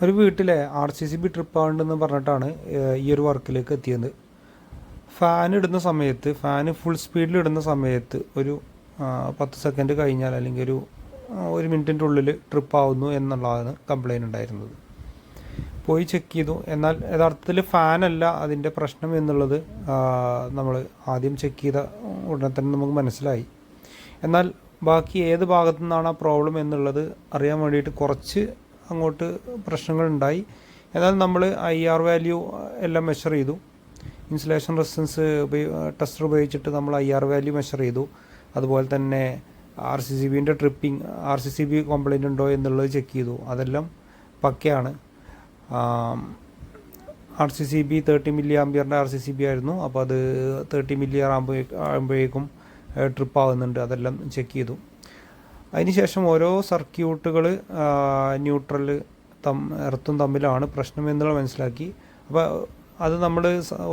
ഒരു വീട്ടിലെ RCCB trip ആവുണ്ടെന്ന് പറഞ്ഞിട്ടാണ് ഈ ഒരു വർക്കിലേക്ക് എത്തിയത്. ഫാൻ ഇടുന്ന സമയത്ത്, ഫാന് ഫുൾ സ്പീഡിൽ ഇടുന്ന സമയത്ത് ഒരു 10 സെക്കൻഡ് കഴിഞ്ഞാൽ അല്ലെങ്കിൽ ഒരു മിനിറ്റിൻ്റെ ഉള്ളിൽ ട്രിപ്പ് ആവുന്നു എന്നുള്ളതാണ് കംപ്ലൈൻറ്റ് ഉണ്ടായിരുന്നത്. പോയി ചെക്ക് ചെയ്തു. എന്നാൽ യഥാർത്ഥത്തിൽ ഫാനല്ല അതിൻ്റെ പ്രശ്നം എന്നുള്ളത് നമ്മൾ ആദ്യം ചെക്ക് ചെയ്ത ഉടനെ തന്നെ നമുക്ക് മനസ്സിലായി. എന്നാൽ ബാക്കി ഏത് ഭാഗത്തു നിന്നാണ് ആ പ്രോബ്ലം എന്നുള്ളത് അറിയാൻ വേണ്ടിയിട്ട് കുറച്ച് അങ്ങോട്ട് പ്രശ്നങ്ങളുണ്ടായി. എന്നാൽ നമ്മൾ IR വാല്യൂ എല്ലാം മെഷർ ചെയ്തു. ഇൻസുലേഷൻ റെസിസ്റ്റൻസ് ടെസ്റ്റർ ഉപയോഗിച്ചിട്ട് നമ്മൾ IR വാല്യൂ മെഷർ ചെയ്തു. അതുപോലെ തന്നെ RCCBൻ്റെ ട്രിപ്പിംഗ്, RCCB കംപ്ലൈൻ്റ് ഉണ്ടോ എന്നുള്ളത് ചെക്ക് ചെയ്തു. അതെല്ലാം പക്കയാണ്. RCCB 30 മില്ലി ആംപിയറിൻ്റെ RCCB ആയിരുന്നു. അപ്പോൾ അത് 30 മില്ലി ആകുമ്പോഴേക്കും ട്രിപ്പ് ആവുന്നുണ്ട്. അതെല്ലാം ചെക്ക് ചെയ്തു. അതിനുശേഷം ഓരോ സർക്യൂട്ടുകൾ ന്യൂട്രൽ എർത്തും തമ്മിലാണ് പ്രശ്നം എന്നുള്ളത് മനസ്സിലാക്കി. അപ്പോൾ അത് നമ്മൾ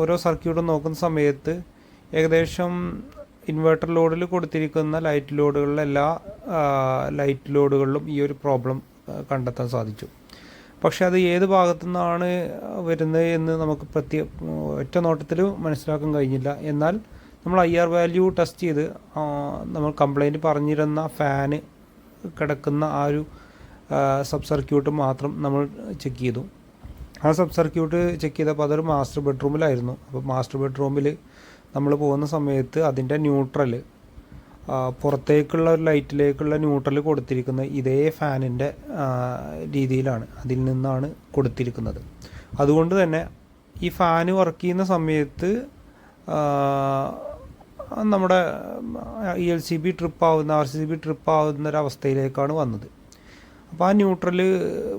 ഓരോ സർക്യൂട്ടും നോക്കുന്ന സമയത്ത് ഏകദേശം ഇൻവെർട്ടർ ലോഡിൽ കൊടുത്തിരിക്കുന്ന ലൈറ്റ് ലോഡുകളിലെ എല്ലാ ലൈറ്റ് ലോഡുകളിലും ഈ ഒരു പ്രോബ്ലം കണ്ടെത്താൻ സാധിച്ചു. പക്ഷേ അത് ഏത് ഭാഗത്തു നിന്നാണ് വരുന്നത് എന്ന് നമുക്ക് ഒറ്റ നോട്ടത്തിൽ മനസ്സിലാക്കാൻ കഴിഞ്ഞില്ല. എന്നാൽ നമ്മൾ IR വാല്യൂ ടെസ്റ്റ് ചെയ്ത് നമ്മൾ കംപ്ലൈൻറ്റ് പറഞ്ഞിരുന്ന ഫാന് കിടക്കുന്ന ആ ഒരു സബ് സർക്യൂട്ട് മാത്രം നമ്മൾ ചെക്ക് ചെയ്തു. ആ സബ് സർക്യൂട്ട് ചെക്ക് ചെയ്തപ്പോൾ അതൊരു മാസ്റ്റർ ബെഡ്റൂമിലായിരുന്നു. അപ്പോൾ മാസ്റ്റർ ബെഡ്റൂമിൽ നമ്മൾ പോകുന്ന സമയത്ത് അതിൻ്റെ ന്യൂട്രൽ പുറത്തേക്കുള്ള ഒരു ലൈറ്റിലേക്കുള്ള ന്യൂട്രൽ കൊടുത്തിരിക്കുന്നത് ഇതേ ഫാനിൻ്റെ രീതിയിലാണ്, അതിൽ നിന്നാണ് കൊടുത്തിരിക്കുന്നത്. അതുകൊണ്ട് തന്നെ ഈ ഫാന് വർക്ക് ചെയ്യുന്ന സമയത്ത് നമ്മുടെ ELCB ട്രിപ്പ് ആവുന്ന RCCB ട്രിപ്പ് ആവുന്ന ഒരവസ്ഥയിലേക്കാണ് വന്നത്. അപ്പോൾ ആ ന്യൂട്രൽ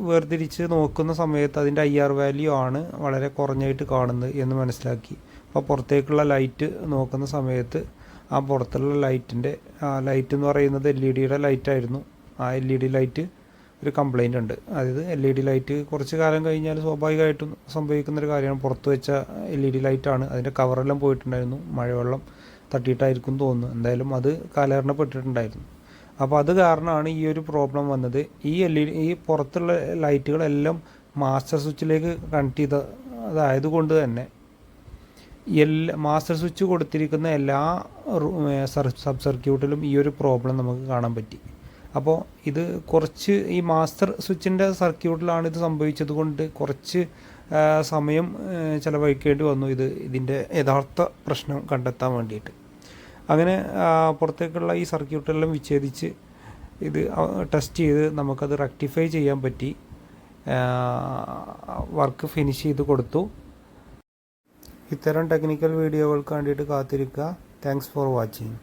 വേർതിരിച്ച് നോക്കുന്ന സമയത്ത് അതിൻ്റെ IR വാല്യൂ ആണ് വളരെ കുറഞ്ഞായിട്ട് കാണുന്നത് എന്ന് മനസ്സിലാക്കി. അപ്പോൾ പുറത്തേക്കുള്ള ലൈറ്റ് നോക്കുന്ന സമയത്ത് ആ പുറത്തുള്ള ലൈറ്റ് എന്ന് പറയുന്നത് LED ലൈറ്റായിരുന്നു. ആ LED ലൈറ്റ് ഒരു കംപ്ലൈൻ്റ് ഉണ്ട്. അതായത് LED ലൈറ്റ് കുറച്ച് കാലം കഴിഞ്ഞാൽ സ്വാഭാവികമായിട്ടും സംഭവിക്കുന്നൊരു കാര്യമാണ്. പുറത്ത് വെച്ച LED ലൈറ്റാണ്. അതിൻ്റെ കവറെല്ലാം പോയിട്ടുണ്ടായിരുന്നു. മഴവെള്ളം തട്ടിയിട്ടായിരിക്കും തോന്നുന്നു. എന്തായാലും അത് കാലഹരണപ്പെട്ടിട്ടുണ്ടായിരുന്നു. അപ്പോൾ അത് കാരണമാണ് ഈ ഒരു പ്രോബ്ലം വന്നത്. ഈ പുറത്തുള്ള ലൈറ്റുകളെല്ലാം മാസ്റ്റർ സ്വിച്ചിലേക്ക് കണക്ട് അതായതുകൊണ്ട് തന്നെ മാസ്റ്റർ സ്വിച്ച് കൊടുത്തിരിക്കുന്ന എല്ലാ സബ് സർക്യൂട്ടിലും ഈ ഒരു പ്രോബ്ലം നമുക്ക് കാണാൻ പറ്റി. അപ്പോൾ ഇത് കുറച്ച് ഈ മാസ്റ്റർ സ്വിച്ചിൻ്റെ സർക്യൂട്ടിലാണ് ഇത് സംഭവിച്ചത് കൊണ്ട് കുറച്ച് സമയം ചിലവഴിക്കേണ്ടി വന്നു ഇതിൻ്റെ യഥാർത്ഥ പ്രശ്നം കണ്ടെത്താൻ വേണ്ടിയിട്ട്. അങ്ങനെ പുറത്തേക്കുള്ള ഈ സർക്യൂട്ടെല്ലാം വിച്ഛേദിച്ച് ഇത് ടെസ്റ്റ് ചെയ്ത് നമുക്കത് റെക്ടിഫൈ ചെയ്യാൻ പറ്റി. വർക്ക് ഫിനിഷ് ചെയ്ത് കൊടുത്തു. ഇത്തരം ടെക്നിക്കൽ വീഡിയോകൾക്ക് വേണ്ടിയിട്ട് കാത്തിരിക്കുക. Thanks for watching.